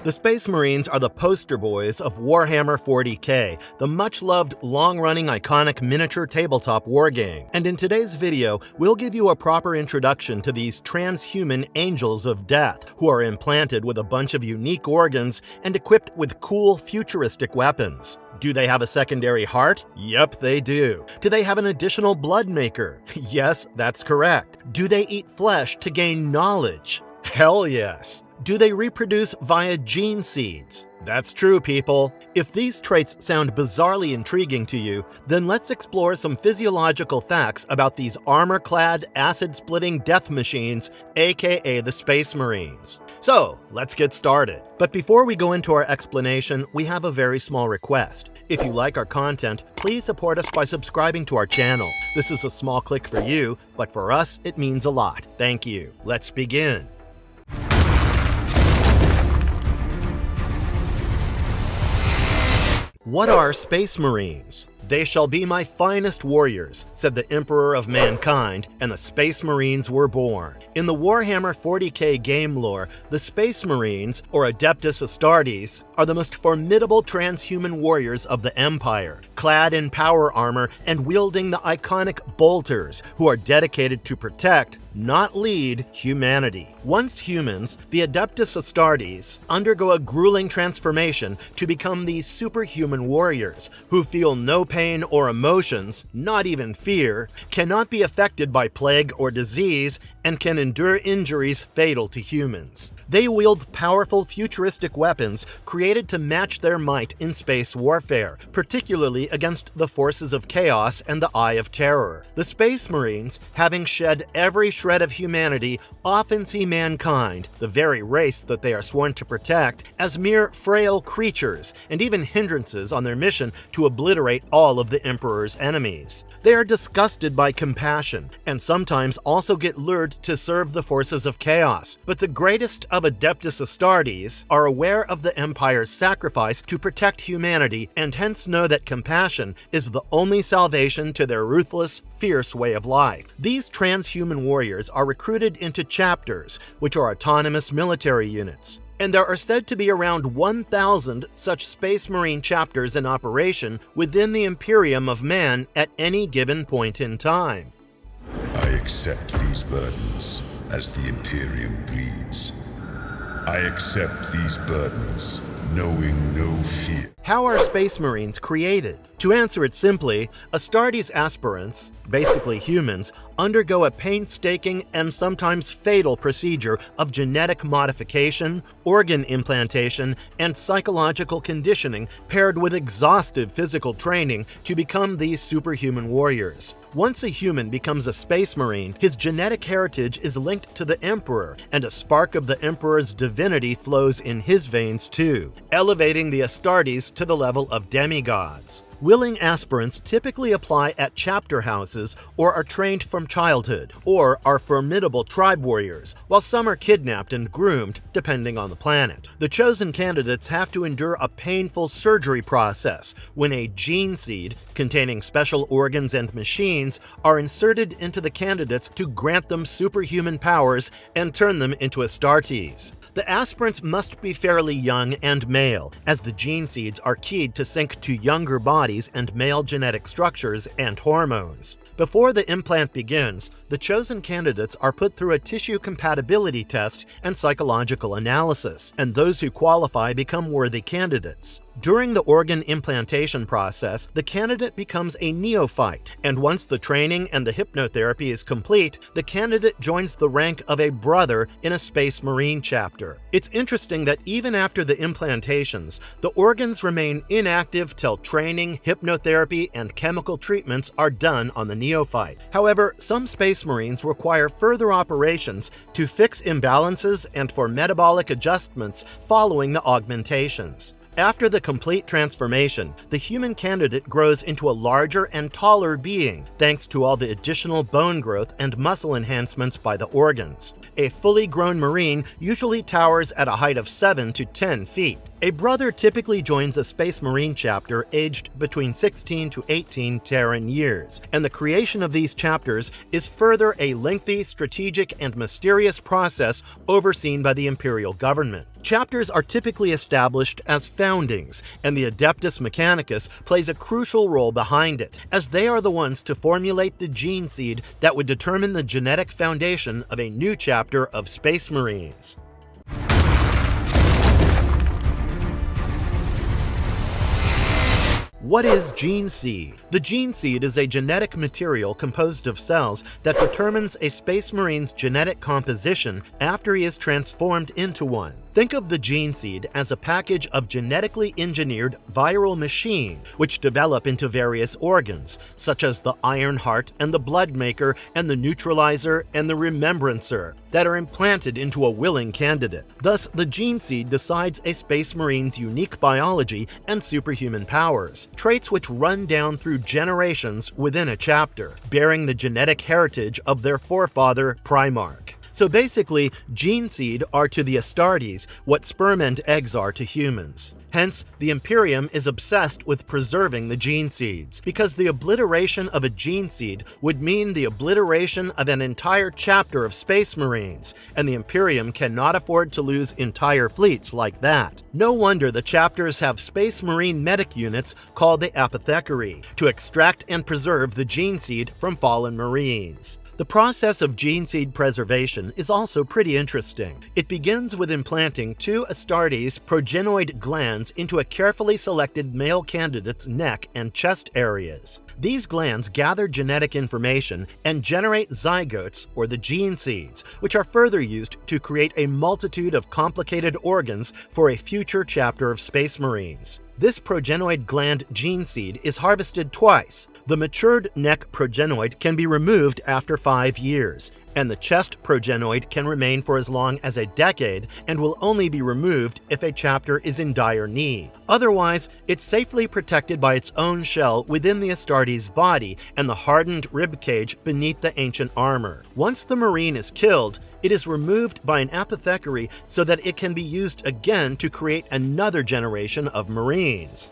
The Space Marines are the poster boys of Warhammer 40k, the much-loved, long-running, iconic miniature tabletop wargame. And in today's video, we'll give you a proper introduction to these transhuman angels of death, who are implanted with a bunch of unique organs and equipped with cool, futuristic weapons. Do they have a secondary heart? Yep, they do. Do they have an additional blood maker? Yes, that's correct. Do they eat flesh to gain knowledge? Hell yes. Do they reproduce via gene seeds? That's true, people. If these traits sound bizarrely intriguing to you, then let's explore some physiological facts about these armor-clad, acid-splitting death machines, aka the Space Marines. So, let's get started. But before we go into our explanation, we have a very small request. If you like our content, please support us by subscribing to our channel. This is a small click for you, but for us, it means a lot. Thank you. Let's begin. What are Space Marines? They shall be my finest warriors, said the Emperor of Mankind, and the Space Marines were born. In the Warhammer 40k game lore, the Space Marines, or Adeptus Astartes, are the most formidable transhuman warriors of the Empire, clad in power armor and wielding the iconic bolters, who are dedicated to protect, not lead, humanity. Once humans, the Adeptus Astartes undergo a grueling transformation to become these superhuman warriors who feel no pain or emotions, not even fear, cannot be affected by plague or disease, and can endure injuries fatal to humans. They wield powerful futuristic weapons created to match their might in space warfare, particularly against the forces of chaos and the Eye of Terror. The Space Marines, having shed every shred of humanity, often see mankind, the very race that they are sworn to protect, as mere frail creatures and even hindrances on their mission to obliterate all of the Emperor's enemies. They are disgusted by compassion and sometimes also get lured to serve the forces of chaos, but the greatest of Adeptus Astartes are aware of the Empire's sacrifice to protect humanity and hence know that compassion is the only salvation to their ruthless, fierce way of life. These transhuman warriors are recruited into chapters, which are autonomous military units. And there are said to be around 1,000 such Space Marine chapters in operation within the Imperium of Man at any given point in time. I accept these burdens as the Imperium bleeds. I accept these burdens, knowing no fear. How are Space Marines created? To answer it simply, Astartes aspirants, basically humans, undergo a painstaking and sometimes fatal procedure of genetic modification, organ implantation, and psychological conditioning paired with exhaustive physical training to become these superhuman warriors. Once a human becomes a Space Marine, his genetic heritage is linked to the Emperor, and a spark of the Emperor's divinity flows in his veins too, elevating the Astartes to the level of demigods. Willing aspirants typically apply at chapter houses or are trained from childhood, or are formidable tribe warriors, while some are kidnapped and groomed, depending on the planet. The chosen candidates have to endure a painful surgery process when a gene seed, containing special organs and machines, are inserted into the candidates to grant them superhuman powers and turn them into Astartes. The aspirants must be fairly young and male, as the gene seeds are keyed to sync to younger bodies and male genetic structures and hormones. Before the implant begins, the chosen candidates are put through a tissue compatibility test and psychological analysis, and those who qualify become worthy candidates. During the organ implantation process, the candidate becomes a neophyte, and once the training and the hypnotherapy is complete, the candidate joins the rank of a brother in a Space Marine chapter. It's interesting that even after the implantations, the organs remain inactive till training, hypnotherapy, and chemical treatments are done on the neophyte. However, some Space Marines require further operations to fix imbalances and for metabolic adjustments following the augmentations. After the complete transformation, the human candidate grows into a larger and taller being, thanks to all the additional bone growth and muscle enhancements by the organs. A fully grown Marine usually towers at a height of 7 to 10 feet. A brother typically joins a Space Marine chapter aged between 16 to 18 Terran years, and the creation of these chapters is further a lengthy, strategic, and mysterious process overseen by the Imperial government. Chapters are typically established as foundings, and the Adeptus Mechanicus plays a crucial role behind it, as they are the ones to formulate the gene seed that would determine the genetic foundation of a new chapter of Space Marines. What is gene seed? The gene seed is a genetic material composed of cells that determines a Space Marine's genetic composition after he is transformed into one. Think of the gene seed as a package of genetically engineered viral machines which develop into various organs, such as the iron heart and the blood maker and the neutralizer and the remembrancer, that are implanted into a willing candidate. Thus, the gene seed decides a Space Marine's unique biology and superhuman powers, traits which run down through generations within a chapter, bearing the genetic heritage of their forefather Primarch. So basically, gene seed are to the Astartes what sperm and eggs are to humans. Hence, the Imperium is obsessed with preserving the gene seeds, because the obliteration of a gene seed would mean the obliteration of an entire chapter of Space Marines, and the Imperium cannot afford to lose entire fleets like that. No wonder the chapters have Space Marine medic units called the Apothecary, to extract and preserve the gene seed from fallen Marines. The process of gene seed preservation is also pretty interesting. It begins with implanting 2 Astartes progenoid glands into a carefully selected male candidate's neck and chest areas. These glands gather genetic information and generate zygotes, or the gene seeds, which are further used to create a multitude of complicated organs for a future chapter of Space Marines. This progenoid gland gene seed is harvested twice. The matured neck progenoid can be removed after 5 years, and the chest progenoid can remain for as long as a decade and will only be removed if a chapter is in dire need. Otherwise, it's safely protected by its own shell within the Astartes' body and the hardened rib cage beneath the ancient armor. Once the Marine is killed, it is removed by an apothecary so that it can be used again to create another generation of Marines.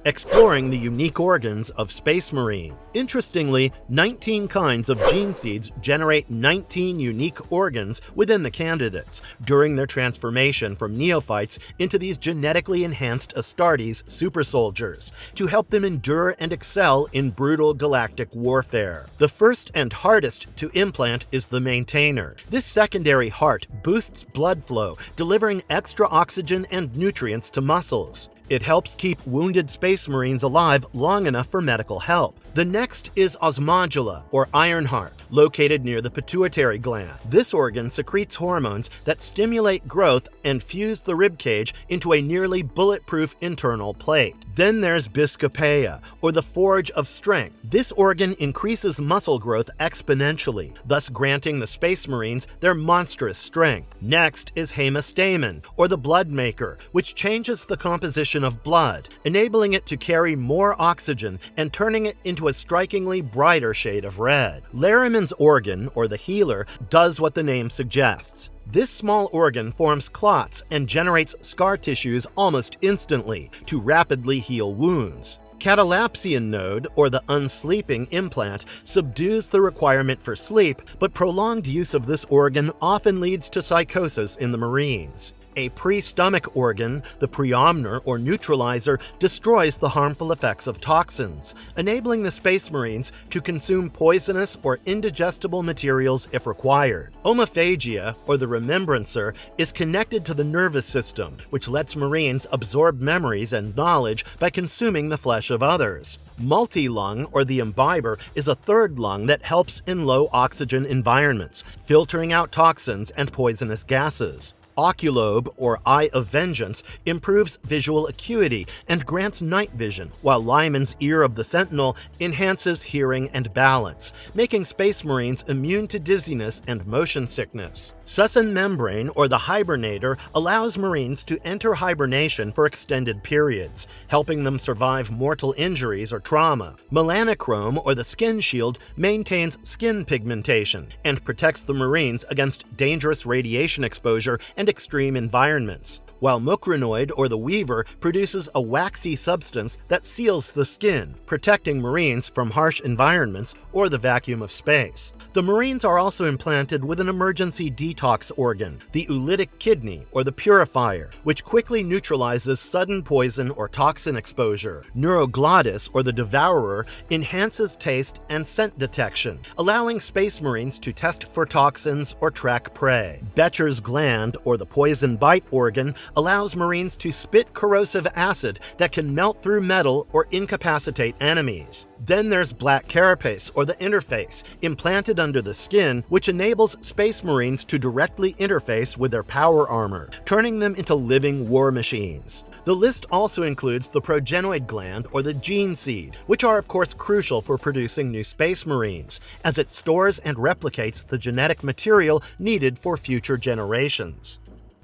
Exploring the unique organs of Space Marine. Interestingly, 19 kinds of gene seeds generate 19 unique organs within the candidates during their transformation from neophytes into these genetically enhanced Astartes super soldiers to help them endure and excel in brutal galactic warfare. The first and hardest to implant is the maintainer. This secondary heart boosts blood flow, delivering extra oxygen and nutrients to muscles. It helps keep wounded Space Marines alive long enough for medical help. The next is osmodula, or iron heart, located near the pituitary gland. This organ secretes hormones that stimulate growth and fuse the ribcage into a nearly bulletproof internal plate. Then there's Biscopeia, or the forge of strength. This organ increases muscle growth exponentially, thus granting the Space Marines their monstrous strength. Next is Hemastamen, or the blood maker, which changes the composition of blood, enabling it to carry more oxygen and turning it into a strikingly brighter shade of red. Lariman's organ, or the healer, does what the name suggests. This small organ forms clots and generates scar tissues almost instantly to rapidly heal wounds. Catalapsian node, or the unsleeping implant, subdues the requirement for sleep, but prolonged use of this organ often leads to psychosis in the Marines. A pre-stomach organ, the preomner or neutralizer, destroys the harmful effects of toxins, enabling the Space Marines to consume poisonous or indigestible materials if required. Omophagia, or the remembrancer, is connected to the nervous system, which lets Marines absorb memories and knowledge by consuming the flesh of others. Multi-lung, or the imbiber, is a third lung that helps in low oxygen environments, filtering out toxins and poisonous gases. Oculobe, or Eye of Vengeance, improves visual acuity and grants night vision, while Lyman's Ear of the Sentinel enhances hearing and balance, making Space Marines immune to dizziness and motion sickness. Susan Membrane, or the Hibernator, allows Marines to enter hibernation for extended periods, helping them survive mortal injuries or trauma. Melanochrome, or the Skin Shield, maintains skin pigmentation and protects the Marines against dangerous radiation exposure and extreme environments. while mucranoid, or the weaver, produces a waxy substance that seals the skin, protecting Marines from harsh environments or the vacuum of space. The Marines are also implanted with an emergency detox organ, the oolitic kidney, or the purifier, which quickly neutralizes sudden poison or toxin exposure. Neuroglottis, or the devourer, enhances taste and scent detection, allowing Space Marines to test for toxins or track prey. Becher's gland, or the poison bite organ, allows Marines to spit corrosive acid that can melt through metal or incapacitate enemies. Then there's black carapace, or the interface, implanted under the skin, which enables Space Marines to directly interface with their power armor, turning them into living war machines. The list also includes the progenoid gland, or the gene seed, which are of course crucial for producing new Space Marines, as it stores and replicates the genetic material needed for future generations.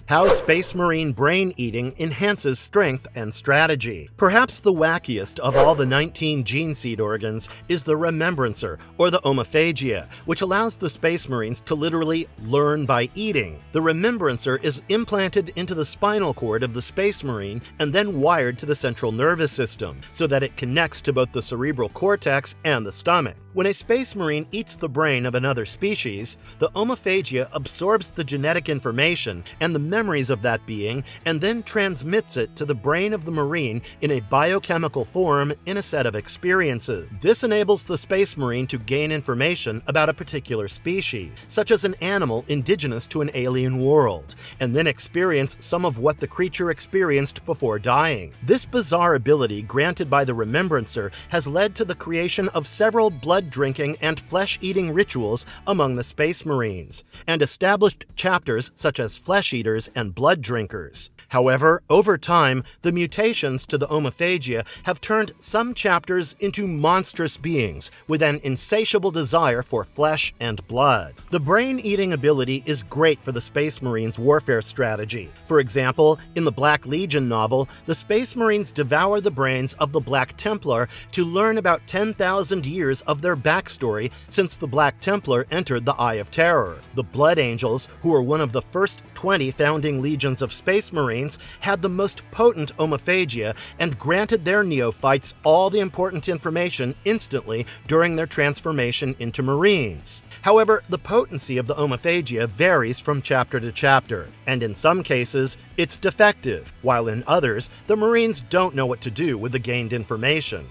How Space Marine brain eating enhances strength and strategy. Perhaps the wackiest of all the 19 gene seed organs is the remembrancer, or the omophagia, which allows the Space Marines to literally learn by eating. The remembrancer is implanted into the spinal cord of the Space Marine and then wired to the central nervous system, so that it connects to both the cerebral cortex and the stomach. When a Space Marine eats the brain of another species, the omophagia absorbs the genetic information and the memories of that being and then transmits it to the brain of the Marine in a biochemical form in a set of experiences. This enables the Space Marine to gain information about a particular species, such as an animal indigenous to an alien world, and then experience some of what the creature experienced before dying. This bizarre ability granted by the remembrancer has led to the creation of several blood-drinking and flesh-eating rituals among the Space Marines, and established chapters such as flesh eaters and blood drinkers. However, over time, the mutations to the omophagia have turned some chapters into monstrous beings with an insatiable desire for flesh and blood. The brain-eating ability is great for the Space Marines' warfare strategy. For example, in the Black Legion novel, the Space Marines devour the brains of the Black Templar to learn about 10,000 years of their backstory since the Black Templar entered the Eye of Terror. The Blood Angels, who were one of the first 20 founding legions of Space Marines, had the most potent omophagia and granted their neophytes all the important information instantly during their transformation into Marines. However, the potency of the omophagia varies from chapter to chapter, and in some cases, it's defective, while in others, the Marines don't know what to do with the gained information.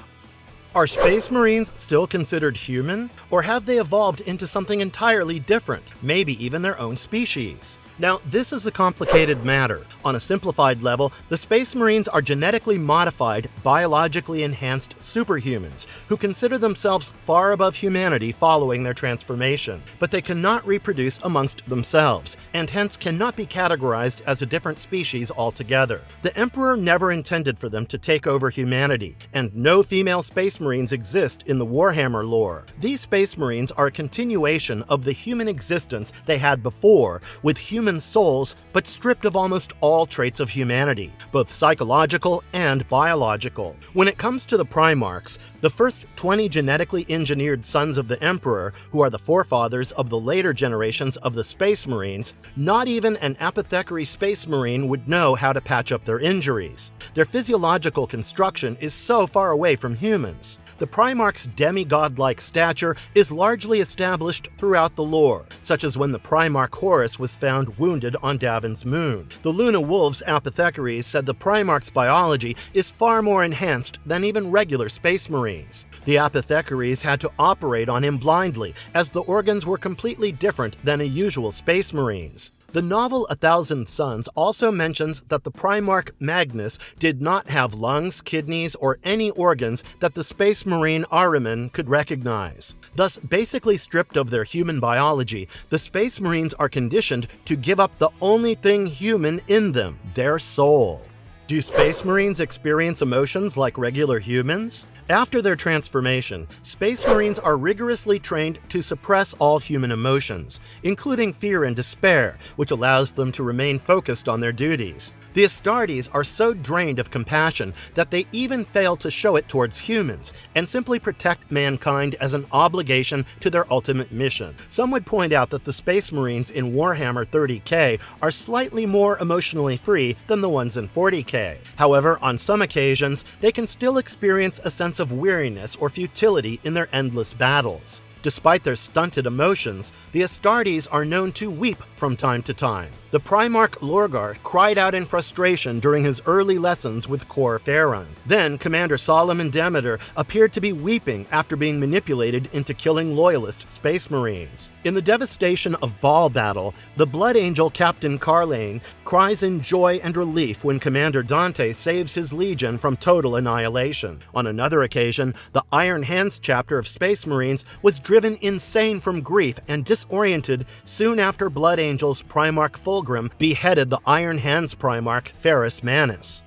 Are Space Marines still considered human, or have they evolved into something entirely different, maybe even their own species? Now, this is a complicated matter. On a simplified level, the Space Marines are genetically modified, biologically enhanced superhumans who consider themselves far above humanity following their transformation, but they cannot reproduce amongst themselves, and hence cannot be categorized as a different species altogether. The Emperor never intended for them to take over humanity, and no female Space Marines exist in the Warhammer lore. These Space Marines are a continuation of the human existence they had before, with human souls, but stripped of almost all traits of humanity, both psychological and biological. When it comes to the Primarchs, the first 20 genetically engineered sons of the Emperor, who are the forefathers of the later generations of the Space Marines, not even an apothecary Space Marine would know how to patch up their injuries. Their physiological construction is so far away from humans. The Primarch's demigod-like stature is largely established throughout the lore, such as when the Primarch Horus was found wounded on Davin's moon. The Luna Wolves apothecaries said the Primarch's biology is far more enhanced than even regular Space Marines. The apothecaries had to operate on him blindly, as the organs were completely different than a usual Space Marine's. The novel 1,000 Suns also mentions that the Primarch Magnus did not have lungs, kidneys, or any organs that the Space Marine Ahriman could recognize. Thus, basically stripped of their human biology, the Space Marines are conditioned to give up the only thing human in them, their soul. Do Space Marines experience emotions like regular humans? After their transformation, Space Marines are rigorously trained to suppress all human emotions, including fear and despair, which allows them to remain focused on their duties. The Astartes are so drained of compassion that they even fail to show it towards humans, and simply protect mankind as an obligation to their ultimate mission. Some would point out that the Space Marines in Warhammer 30k are slightly more emotionally free than the ones in 40k. However, on some occasions, they can still experience a sense of weariness or futility in their endless battles. Despite their stunted emotions, the Astartes are known to weep from time to time. The Primarch Lorgar cried out in frustration during his early lessons with Cor Ferran. Then, Commander Solomon Demeter appeared to be weeping after being manipulated into killing Loyalist Space Marines. In the devastation of Baal battle, the Blood Angel Captain Carlane cries in joy and relief when Commander Dante saves his legion from total annihilation. On another occasion, the Iron Hands chapter of Space Marines was driven insane from grief and disoriented soon after Blood Angel's Primarch Fulgrim beheaded the Iron Hands Primarch Ferrus Manus.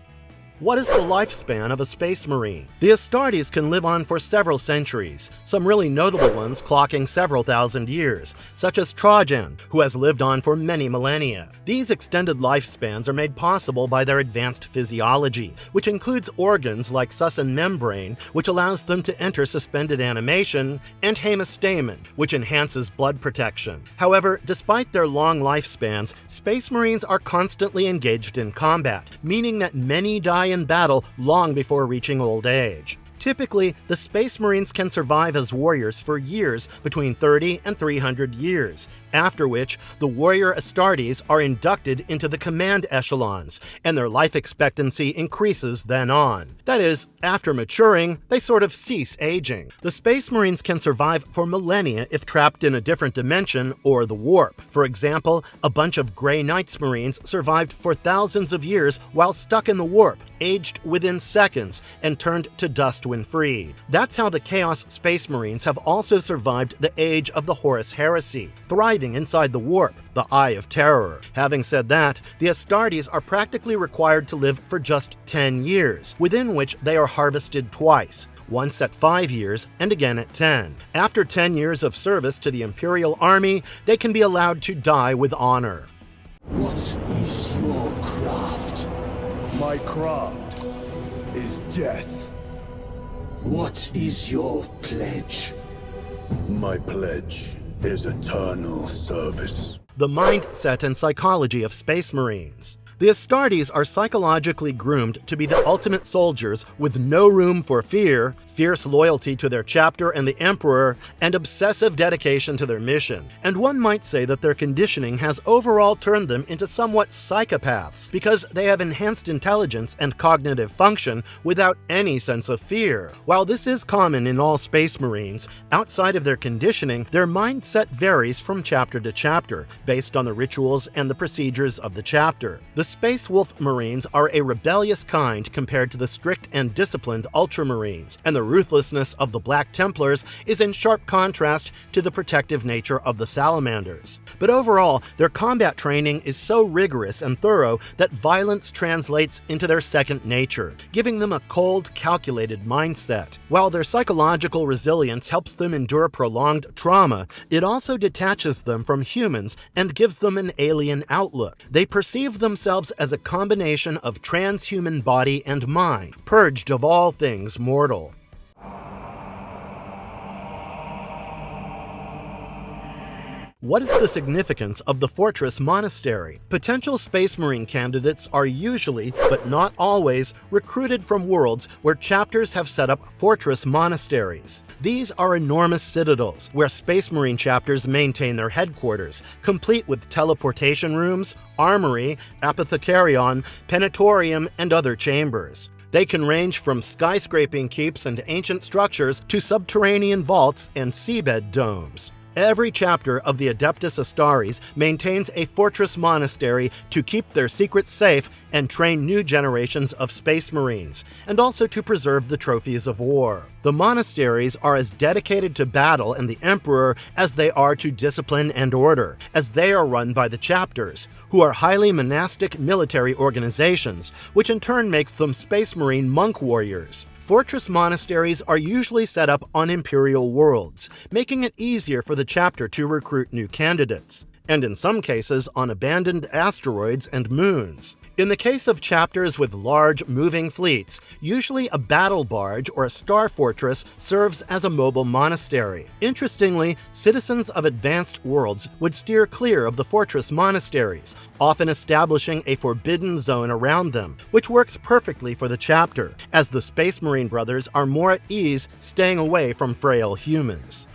What is the lifespan of a Space Marine? The Astartes can live on for several centuries, some really notable ones clocking several thousand years, such as Trajan, who has lived on for many millennia. These extended lifespans are made possible by their advanced physiology, which includes organs like succian membrane, which allows them to enter suspended animation, and hemastamen, which enhances blood protection. However, despite their long lifespans, Space Marines are constantly engaged in combat, meaning that many die in battle long before reaching old age. Typically, the Space Marines can survive as warriors for years between 30 and 300 years, after which the warrior Astartes are inducted into the command echelons, and their life expectancy increases then on. That is, after maturing, they sort of cease aging. The Space Marines can survive for millennia if trapped in a different dimension or the warp. For example, a bunch of Grey Knights Marines survived for thousands of years while stuck in the warp, aged within seconds, and turned to dust when freed. That's how the Chaos Space Marines have also survived the age of the Horus Heresy, thriving inside the warp, the Eye of Terror. Having said that, the Astartes are practically required to live for just 10 years, within which they are harvested twice, once at 5 years and again at 10. After 10 years of service to the Imperial Army, they can be allowed to die with honor. What is your craft? My craft is death. What is your pledge? My pledge is eternal service. The mindset and psychology of Space Marines. The Astartes are psychologically groomed to be the ultimate soldiers with no room for fear, fierce loyalty to their chapter and the Emperor, and obsessive dedication to their mission. And one might say that their conditioning has overall turned them into somewhat psychopaths, because they have enhanced intelligence and cognitive function without any sense of fear. While this is common in all Space Marines, outside of their conditioning, their mindset varies from chapter to chapter, based on the rituals and the procedures of the chapter. The Space Wolf Marines are a rebellious kind compared to the strict and disciplined Ultramarines, and the ruthlessness of the Black Templars is in sharp contrast to the protective nature of the Salamanders. But overall, their combat training is so rigorous and thorough that violence translates into their second nature, giving them a cold, calculated mindset. While their psychological resilience helps them endure prolonged trauma, it also detaches them from humans and gives them an alien outlook. They perceive themselves as a combination of transhuman body and mind, purged of all things mortal. What is the significance of the Fortress Monastery? Potential Space Marine candidates are usually, but not always, recruited from worlds where chapters have set up Fortress Monasteries. These are enormous citadels where Space Marine chapters maintain their headquarters, complete with teleportation rooms, armory, apothecarion, penetorium, and other chambers. They can range from skyscraping keeps and ancient structures to subterranean vaults and seabed domes. Every chapter of the Adeptus Astartes maintains a fortress monastery to keep their secrets safe and train new generations of Space Marines, and also to preserve the trophies of war. The monasteries are as dedicated to battle and the Emperor as they are to discipline and order, as they are run by the chapters, who are highly monastic military organizations, which in turn makes them Space Marine monk warriors. Fortress monasteries are usually set up on Imperial worlds, making it easier for the chapter to recruit new candidates, and in some cases on abandoned asteroids and moons. In the case of chapters with large, moving fleets, usually a battle barge or a star fortress serves as a mobile monastery. Interestingly, citizens of advanced worlds would steer clear of the Fortress Monasteries, often establishing a forbidden zone around them, which works perfectly for the chapter, as the Space Marine brothers are more at ease staying away from frail humans.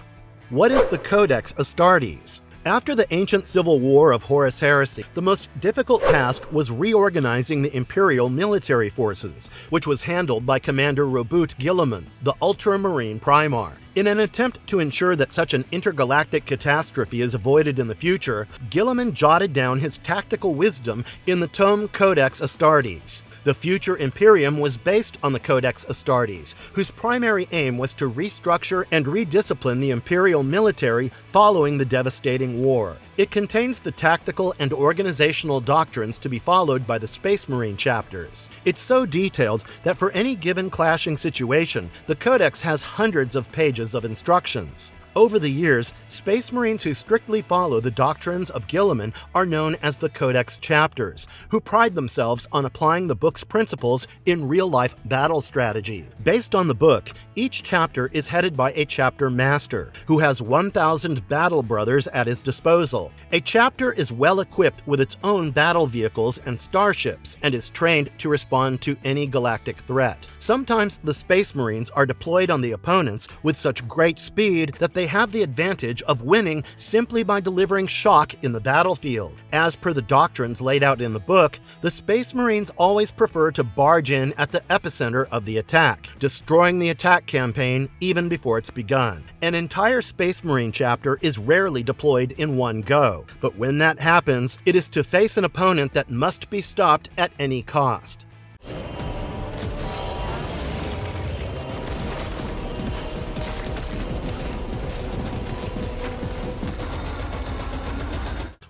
What is the Codex Astartes? After the ancient civil war of Horus Heresy, the most difficult task was reorganizing the Imperial military forces, which was handled by Commander Roboute Guilliman, the Ultramarine Primar. In an attempt to ensure that such an intergalactic catastrophe is avoided in the future, Guilliman jotted down his tactical wisdom in the tome Codex Astartes. The future Imperium was based on the Codex Astartes, whose primary aim was to restructure and rediscipline the Imperial military following the devastating war. It contains the tactical and organizational doctrines to be followed by the Space Marine chapters. It's so detailed that for any given clashing situation, the Codex has hundreds of pages of instructions. Over the years, Space Marines who strictly follow the doctrines of Guilliman are known as the Codex chapters, who pride themselves on applying the book's principles in real-life battle strategy. Based on the book, each chapter is headed by a chapter master, who has 1,000 battle brothers at his disposal. A chapter is well equipped with its own battle vehicles and starships, and is trained to respond to any galactic threat. Sometimes the Space Marines are deployed on the opponents with such great speed that they have the advantage of winning simply by delivering shock in the battlefield. As per the doctrines laid out in the book, the Space Marines always prefer to barge in at the epicenter of the attack, destroying the attack campaign even before it's begun. An entire Space Marine chapter is rarely deployed in one go, but when that happens, it is to face an opponent that must be stopped at any cost.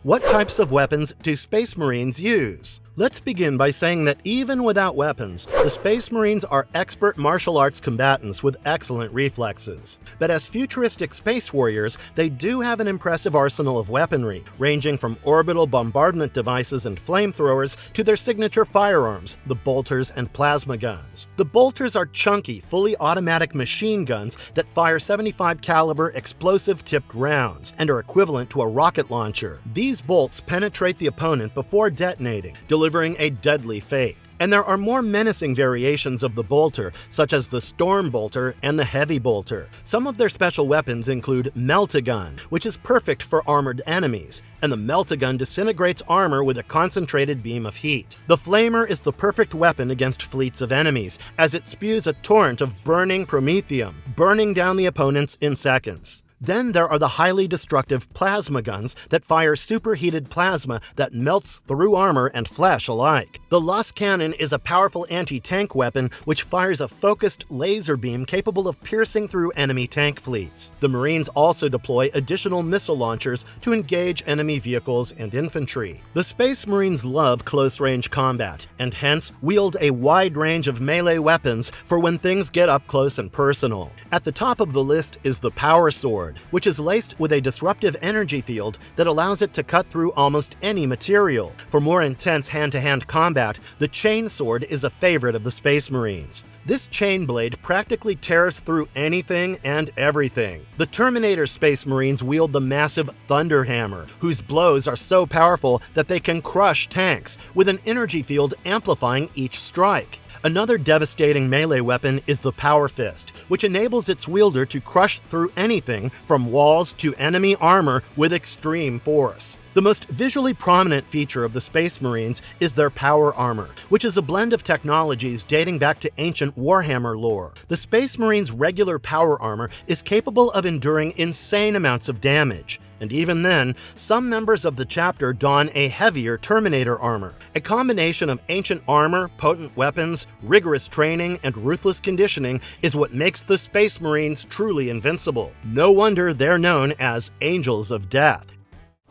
What types of weapons do Space Marines use? Let's begin by saying that even without weapons, the Space Marines are expert martial arts combatants with excellent reflexes. But as futuristic space warriors, they do have an impressive arsenal of weaponry, ranging from orbital bombardment devices and flamethrowers to their signature firearms, the bolters and plasma guns. The bolters are chunky, fully automatic machine guns that fire 75 caliber explosive-tipped rounds and are equivalent to a rocket launcher. These bolts penetrate the opponent before detonating, delivering a deadly fate. And there are more menacing variations of the bolter, such as the storm bolter and the heavy bolter. Some of their special weapons include Melt-A-Gun, which is perfect for armored enemies, and the Melt-A-Gun disintegrates armor with a concentrated beam of heat. The Flamer is the perfect weapon against fleets of enemies, as it spews a torrent of burning promethium, burning down the opponents in seconds. Then there are the highly destructive plasma guns that fire superheated plasma that melts through armor and flesh alike. The Lost Cannon is a powerful anti-tank weapon which fires a focused laser beam capable of piercing through enemy tank fleets. The Marines also deploy additional missile launchers to engage enemy vehicles and infantry. The Space Marines love close-range combat, and hence wield a wide range of melee weapons for when things get up close and personal. At the top of the list is the Power Sword, which is laced with a disruptive energy field that allows it to cut through almost any material. For more intense hand-to-hand combat, the Chain Sword is a favorite of the Space Marines. This chain blade practically tears through anything and everything. The Terminator Space Marines wield the massive Thunder Hammer, whose blows are so powerful that they can crush tanks, with an energy field amplifying each strike. Another devastating melee weapon is the Power Fist, which enables its wielder to crush through anything from walls to enemy armor with extreme force. The most visually prominent feature of the Space Marines is their power armor, which is a blend of technologies dating back to ancient Warhammer lore. The Space Marines' regular power armor is capable of enduring insane amounts of damage. And even then, some members of the chapter don a heavier Terminator armor. A combination of ancient armor, potent weapons, rigorous training, and ruthless conditioning is what makes the Space Marines truly invincible. No wonder they're known as Angels of Death.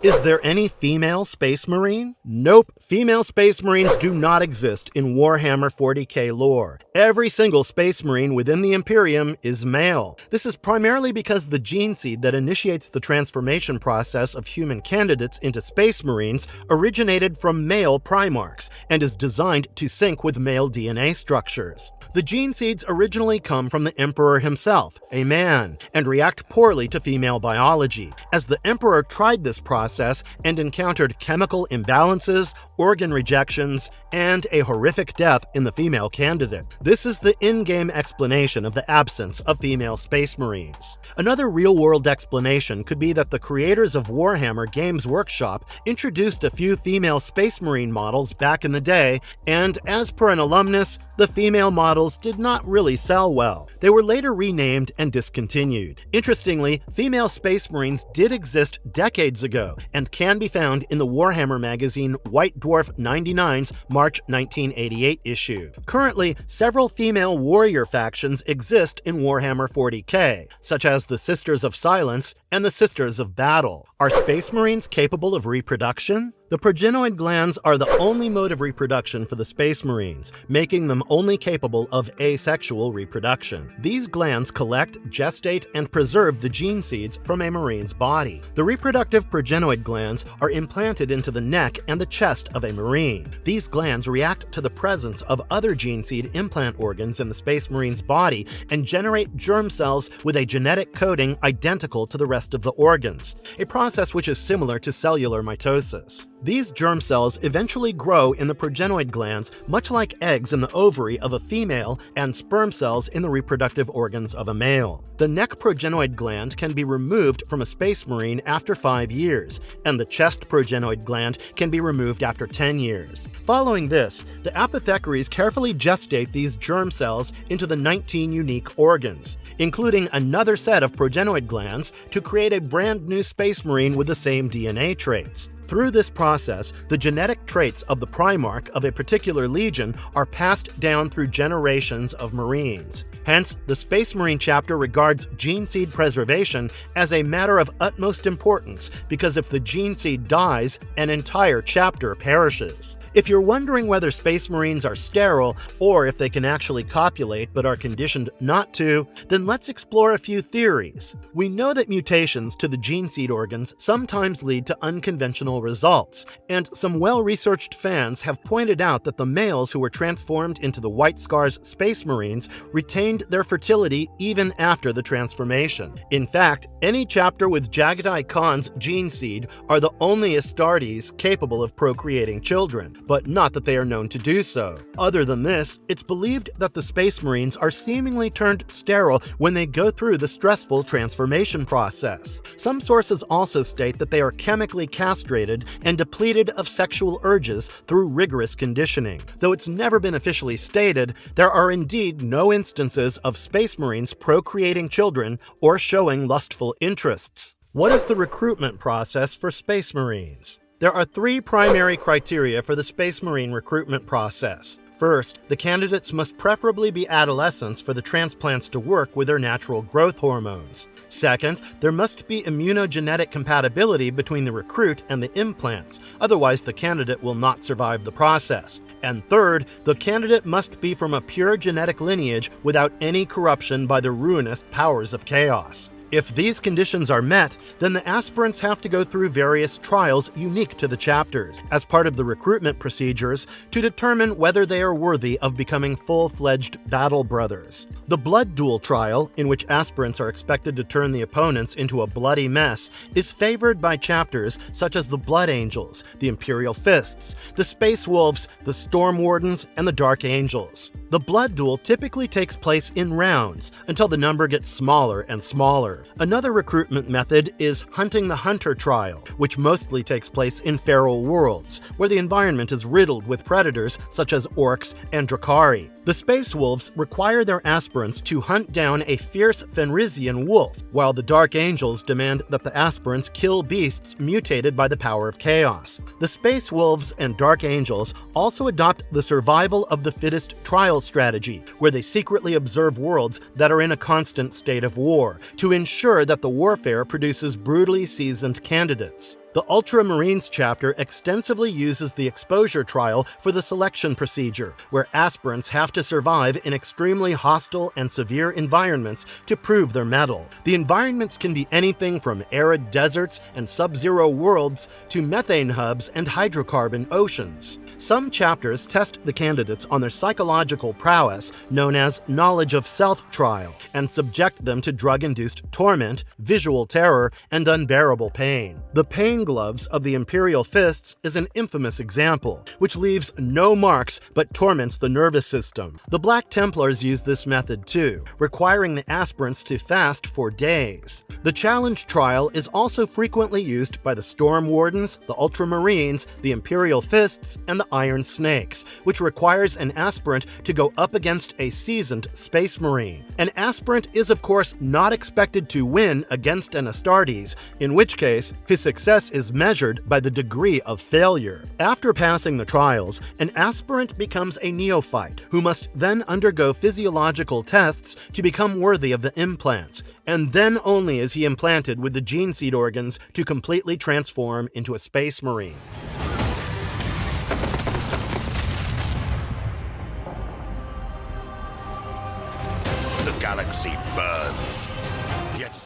Is there any female Space Marine? Nope, female Space Marines do not exist in Warhammer 40k lore. Every single Space Marine within the Imperium is male. This is primarily because the gene seed that initiates the transformation process of human candidates into Space Marines originated from male Primarchs and is designed to sync with male DNA structures. The gene seeds originally come from the Emperor himself, a man, and react poorly to female biology. As the Emperor tried this process and encountered chemical imbalances, organ rejections, and a horrific death in the female candidate. This is the in-game explanation of the absence of female Space Marines. Another real-world explanation could be that the creators of Warhammer Games Workshop introduced a few female Space Marine models back in the day, and as per an alumnus, the female models did not really sell well. They were later renamed and discontinued. Interestingly, female Space Marines did exist decades ago and can be found in the Warhammer magazine White Dwarf 99's March 1988 issue. Currently, several female warrior factions exist in Warhammer 40k, such as the Sisters of Silence and the Sisters of Battle. Are Space Marines capable of reproduction? The progenoid glands are the only mode of reproduction for the Space Marines, making them only capable of asexual reproduction. These glands collect, gestate, and preserve the gene seeds from a Marine's body. The reproductive progenoid glands are implanted into the neck and the chest of a Marine. These glands react to the presence of other gene seed implant organs in the Space Marine's body and generate germ cells with a genetic coding identical to the rest of the organs, a process which is similar to cellular mitosis. These germ cells eventually grow in the progenoid glands, much like eggs in the ovary of a female and sperm cells in the reproductive organs of a male. The neck progenoid gland can be removed from a Space Marine after 5 years, and the chest progenoid gland can be removed after 10 years. Following this, the apothecaries carefully gestate these germ cells into the 19 unique organs, including another set of progenoid glands to create a brand new Space Marine with the same DNA traits. Through this process, the genetic traits of the Primarch of a particular legion are passed down through generations of Marines. Hence, the Space Marine chapter regards gene seed preservation as a matter of utmost importance, because if the gene seed dies, an entire chapter perishes. If you're wondering whether Space Marines are sterile or if they can actually copulate but are conditioned not to, then let's explore a few theories. We know that mutations to the gene seed organs sometimes lead to unconventional results, and some well-researched fans have pointed out that the males who were transformed into the White Scars Space Marines retained their fertility even after the transformation. In fact, any chapter with Jagdai Khan's gene seed are the only Astartes capable of procreating children, but not that they are known to do so. Other than this, it's believed that the Space Marines are seemingly turned sterile when they go through the stressful transformation process. Some sources also state that they are chemically castrated and depleted of sexual urges through rigorous conditioning. Though it's never been officially stated, there are indeed no instances of Space Marines procreating children or showing lustful interests. What is the recruitment process for Space Marines? There are 3 primary criteria for the Space Marine recruitment process. First, the candidates must preferably be adolescents for the transplants to work with their natural growth hormones. Second, there must be immunogenetic compatibility between the recruit and the implants, otherwise the candidate will not survive the process. And third, the candidate must be from a pure genetic lineage without any corruption by the ruinous powers of chaos. If these conditions are met, then the aspirants have to go through various trials unique to the chapters, as part of the recruitment procedures, to determine whether they are worthy of becoming full-fledged battle brothers. The Blood Duel trial, in which aspirants are expected to turn the opponents into a bloody mess, is favored by chapters such as the Blood Angels, the Imperial Fists, the Space Wolves, the Storm Wardens, and the Dark Angels. The Blood Duel typically takes place in rounds, until the number gets smaller and smaller. Another recruitment method is Hunting the Hunter trial, which mostly takes place in feral worlds, where the environment is riddled with predators such as orcs and Drakari. The Space Wolves require their aspirants to hunt down a fierce Fenrisian wolf, while the Dark Angels demand that the aspirants kill beasts mutated by the power of chaos. The Space Wolves and Dark Angels also adopt the survival of the fittest trial strategy, where they secretly observe worlds that are in a constant state of war, to ensure that the warfare produces brutally seasoned candidates. The Ultramarines chapter extensively uses the exposure trial for the selection procedure, where aspirants have to survive in extremely hostile and severe environments to prove their mettle. The environments can be anything from arid deserts and sub-zero worlds to methane hubs and hydrocarbon oceans. Some chapters test the candidates on their psychological prowess, known as knowledge of self trial, and subject them to drug-induced torment, visual terror, and unbearable pain. The pain gloves of the Imperial Fists is an infamous example, which leaves no marks but torments the nervous system. The Black Templars use this method too, requiring the aspirants to fast for days. The challenge trial is also frequently used by the Storm Wardens, the Ultramarines, the Imperial Fists, and the Iron Snakes, which requires an aspirant to go up against a seasoned Space Marine. An aspirant is of course not expected to win against an Astartes, in which case his success is measured by the degree of failure. After passing the trials, an aspirant becomes a neophyte, who must then undergo physiological tests to become worthy of the implants, and then only is he implanted with the gene seed organs to completely transform into a Space Marine. The galaxy burns.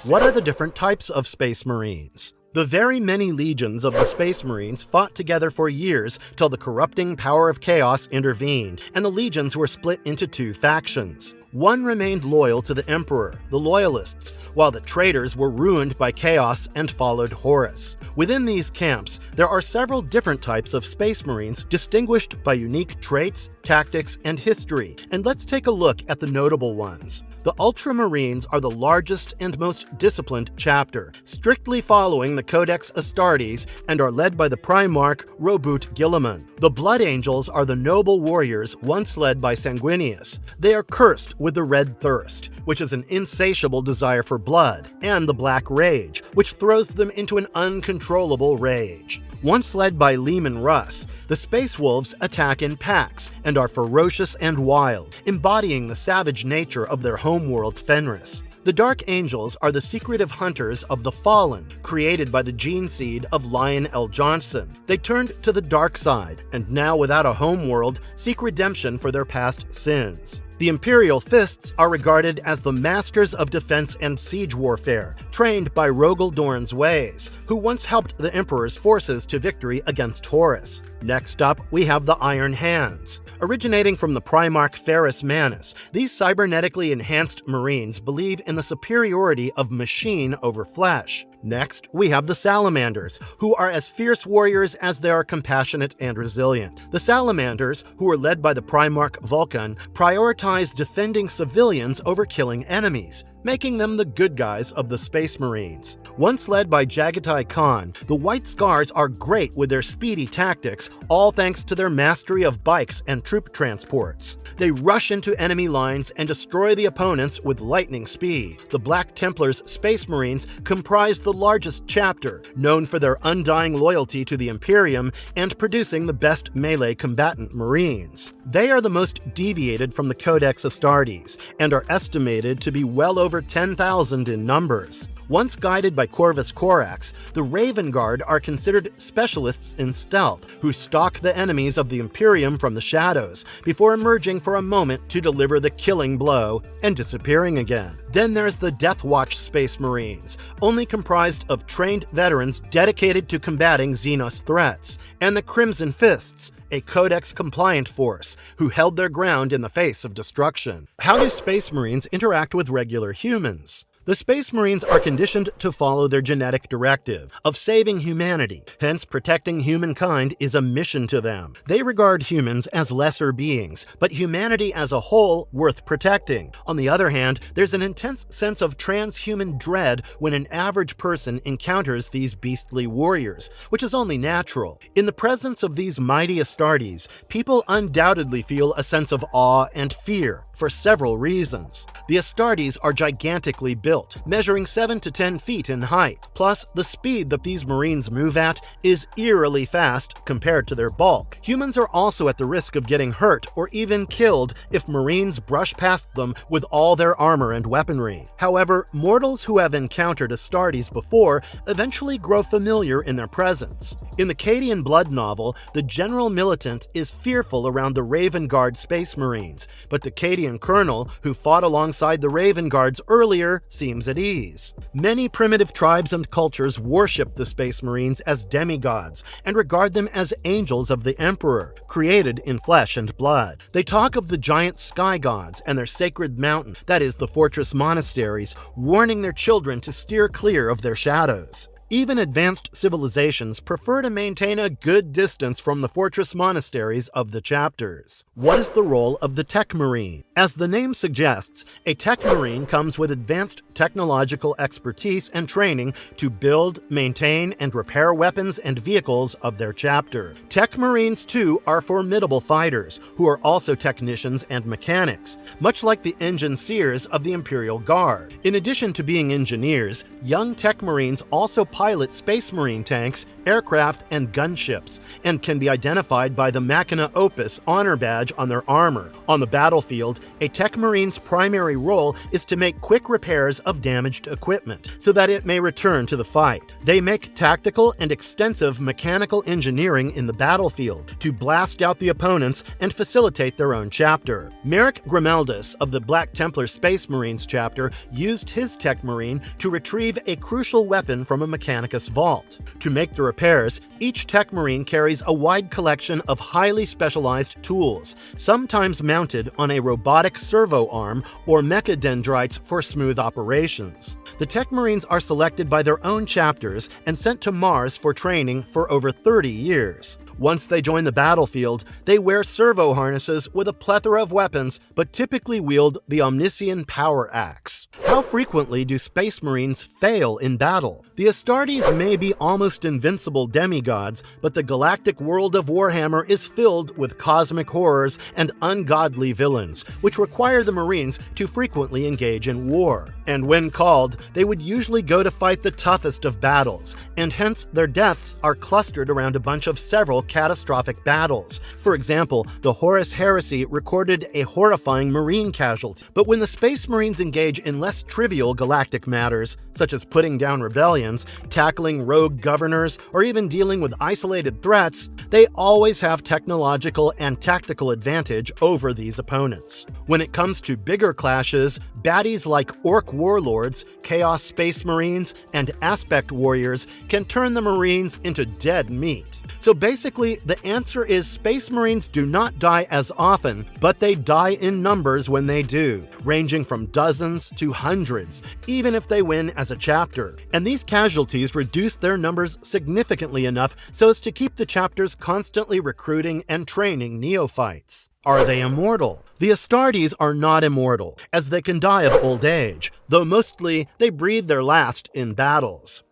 What are the different types of Space Marines? The very many legions of the Space Marines fought together for years till the corrupting power of chaos intervened, and the legions were split into two factions. One remained loyal to the Emperor, the Loyalists, while the traitors were ruined by chaos and followed Horus. Within these camps, there are several different types of Space Marines distinguished by unique traits, tactics, and history, and let's take a look at the notable ones. The Ultramarines are the largest and most disciplined chapter, strictly following the Codex Astartes, and are led by the Primarch Robut Guilliman. The Blood Angels are the noble warriors once led by Sanguinius. They are cursed with the Red Thirst, which is an insatiable desire for blood, and the Black Rage, which throws them into an uncontrollable rage. Once led by Leman Russ, the Space Wolves attack in packs and are ferocious and wild, embodying the savage nature of their homeworld Fenris. The Dark Angels are the secretive hunters of the Fallen, created by the gene seed of Lion L. Johnson. They turned to the dark side, and now without a homeworld, seek redemption for their past sins. The Imperial Fists are regarded as the masters of defense and siege warfare, trained by Rogel Dorn's ways, who once helped the Emperor's forces to victory against Horus. Next up, we have the Iron Hands. Originating from the Primarch Ferrus Manus, these cybernetically enhanced Marines believe in the superiority of machine over flesh. Next, we have the Salamanders, who are as fierce warriors as they are compassionate and resilient. The Salamanders, who are led by the Primarch Vulcan, prioritize defending civilians over killing enemies, making them the good guys of the Space Marines. Once led by Jagatai Khan, the White Scars are great with their speedy tactics, all thanks to their mastery of bikes and troop transports. They rush into enemy lines and destroy the opponents with lightning speed. The Black Templars Space Marines comprise the largest chapter, known for their undying loyalty to the Imperium and producing the best melee combatant Marines. They are the most deviated from the Codex Astartes, and are estimated to be well over 10,000 in numbers. Once guided by Corvus Corax, the Raven Guard are considered specialists in stealth, who stalk the enemies of the Imperium from the shadows, before emerging for a moment to deliver the killing blow and disappearing again. Then there's the Death Watch Space Marines, only comprised of trained veterans dedicated to combating Xenos threats, and the Crimson Fists, a Codex-compliant force who held their ground in the face of destruction. How do Space Marines interact with regular humans? The Space Marines are conditioned to follow their genetic directive of saving humanity, hence protecting humankind is a mission to them. They regard humans as lesser beings, but humanity as a whole worth protecting. On the other hand, there's an intense sense of transhuman dread when an average person encounters these beastly warriors, which is only natural. In the presence of these mighty Astartes, people undoubtedly feel a sense of awe and fear, for several reasons. The Astartes are gigantically built, built, measuring 7 to 10 feet in height. Plus, the speed that these Marines move at is eerily fast compared to their bulk. Humans are also at the risk of getting hurt or even killed if Marines brush past them with all their armor and weaponry. However, mortals who have encountered Astartes before eventually grow familiar in their presence. In the Cadian Blood novel, the General Militant is fearful around the Raven Guard Space Marines, but the Cadian Colonel, who fought alongside the Raven Guards earlier, seems at ease. Many primitive tribes and cultures worship the Space Marines as demigods and regard them as angels of the Emperor, created in flesh and blood. They talk of the giant sky gods and their sacred mountain, that is the Fortress Monasteries, warning their children to steer clear of their shadows. Even advanced civilizations prefer to maintain a good distance from the fortress monasteries of the chapters. What is the role of the Tech Marine? As the name suggests, a Tech Marine comes with advanced technological expertise and training to build, maintain, and repair weapons and vehicles of their chapter. Tech Marines, too, are formidable fighters, who are also technicians and mechanics, much like the engineers of the Imperial Guard. In addition to being engineers, young Tech Marines also pilot Space Marine tanks, aircraft, and gunships, and can be identified by the Machina Opus honor badge on their armor. On the battlefield, a Tech Marine's primary role is to make quick repairs of damaged equipment, so that it may return to the fight. They make tactical and extensive mechanical engineering in the battlefield to blast out the opponents and facilitate their own chapter. Merrick Grimeldus of the Black Templar Space Marines chapter used his Tech Marine to retrieve a crucial weapon from a Mechanicus vault. To make the repairs, each Tech Marine carries a wide collection of highly specialized tools, sometimes mounted on a robotic servo arm or mechadendrites for smooth operations. The Tech Marines are selected by their own chapters and sent to Mars for training for over 30 years. Once they join the battlefield, they wear servo harnesses with a plethora of weapons, but typically wield the Omniscient Power Axe. How frequently do Space Marines fail in battle? The Astartes may be almost invincible demigods, but the galactic world of Warhammer is filled with cosmic horrors and ungodly villains, which require the Marines to frequently engage in war. And when called, they would usually go to fight the toughest of battles, and hence their deaths are clustered around a bunch of several catastrophic battles. For example, the Horus Heresy recorded a horrifying Marine casualty. But when the Space Marines engage in less trivial galactic matters, such as putting down rebellions, tackling rogue governors, or even dealing with isolated threats, they always have technological and tactical advantage over these opponents. When it comes to bigger clashes, baddies like Orc Warlords, Chaos Space Marines, and Aspect Warriors can turn the Marines into dead meat. So basically, the answer is Space Marines do not die as often, but they die in numbers when they do, ranging from dozens to hundreds, even if they win as a chapter. And these casualties reduce their numbers significantly enough so as to keep the chapters constantly recruiting and training neophytes. Are they immortal? The Astartes are not immortal, as they can die of old age, though mostly they breathe their last in battles.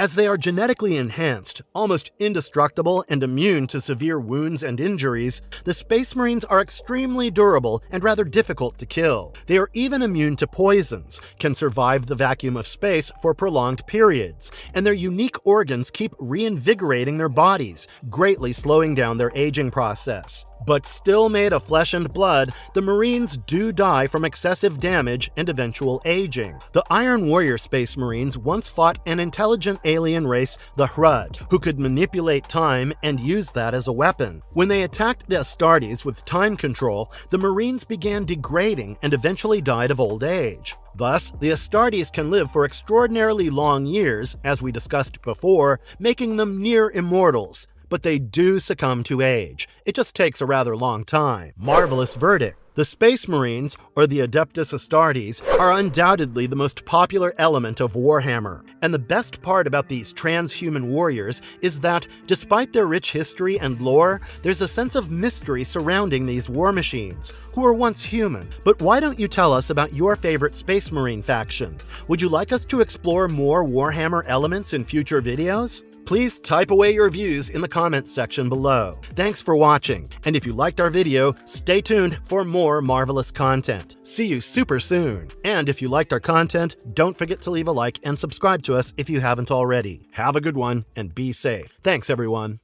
As they are genetically enhanced, almost indestructible, and immune to severe wounds and injuries, the Space Marines are extremely durable and rather difficult to kill. They are even immune to poisons, can survive the vacuum of space for prolonged periods, and their unique organs keep reinvigorating their bodies, greatly slowing down their aging process. But still made of flesh and blood, the Marines do die from excessive damage and eventual aging. The Iron Warrior Space Marines once fought an intelligent alien race, the Hrud, who could manipulate time and use that as a weapon. When they attacked the Astartes with time control, the Marines began degrading and eventually died of old age. Thus, the Astartes can live for extraordinarily long years, as we discussed before, making them near immortals. But they do succumb to age. It just takes a rather long time. Marvelous verdict. The Space Marines, or the Adeptus Astartes, are undoubtedly the most popular element of Warhammer. And the best part about these transhuman warriors is that, despite their rich history and lore, there's a sense of mystery surrounding these war machines, who were once human. But why don't you tell us about your favorite Space Marine faction? Would you like us to explore more Warhammer elements in future videos? Please type away your views in the comments section below. Thanks for watching, and if you liked our video, stay tuned for more marvelous content. See you super soon. And if you liked our content, don't forget to leave a like and subscribe to us if you haven't already. Have a good one and be safe. Thanks, everyone.